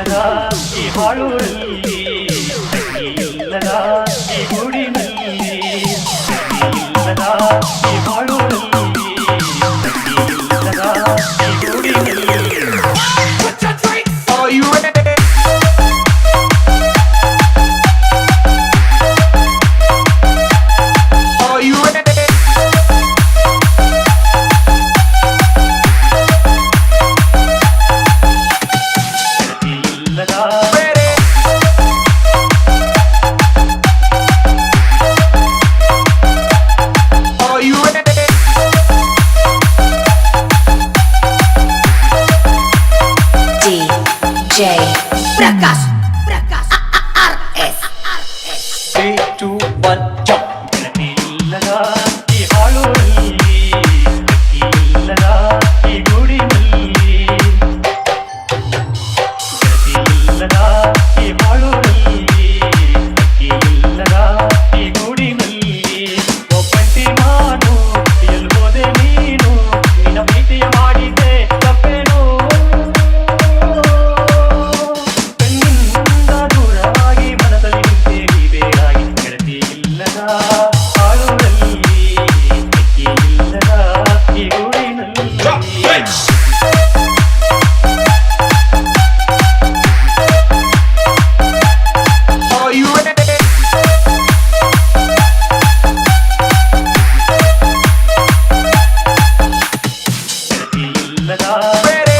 ಇಲ್ಲದ ಈ ಹಾಳುವಲ್ಲಿ ಇಲ್ಲದ ಈ ಗೂಡಿನಲ್ಲಿ ಇಲ್ಲದ ಈ ಹಾಳುವಲ್ಲಿ ಇಲ್ಲದ ಈ ಗೂಡಿನಲ್ಲಿ. Are you ready? Are you ready? ಇಲ್ಲದ Ready? Are you ready? DJ Prakash RS 3, 2, 1, jump. ಇಲ್ಲದ ಈ ಹಾಳುವಲ್ಲಿ ಇಲ್ಲದ ಈ ಗೂಡಿನಲ್ಲಿ ಇಲ್ಲದ ಈ ಹಾಳುವಲ್ಲಿ ಇಲ್ಲದ ಈ ಗೂಡಿನಲ್ಲಿ ಒಬ್ಬಂಟಿ ನಾನು ಎಲ್ಲಿ ಹೋದೆ ನೀನು ನಿನ್ನ ಪ್ರೀತಿಯ ಮಾಡಿದ್ದೆ ತಪ್ಪೇನು ಕಣ್ಣಿಂದ ದೂರವಾಗಿ ಮನದಲ್ಲಿ ನಿಂತೇರಿ ಬೇರಾಗಿ ಗೆಳತಿ ಇಲ್ಲದ ಹಾಳುವಲ್ಲಿ ಇಲ್ಲದ ಈ ಗೂಡಿನಲ್ಲಿ. Are you ready? ಇಲ್ಲದ Ready?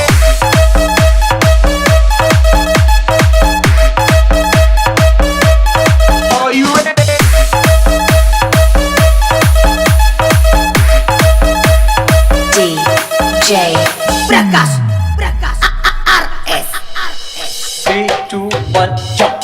Are you ready? DJ Prakash RS 3, 2, 1, jump.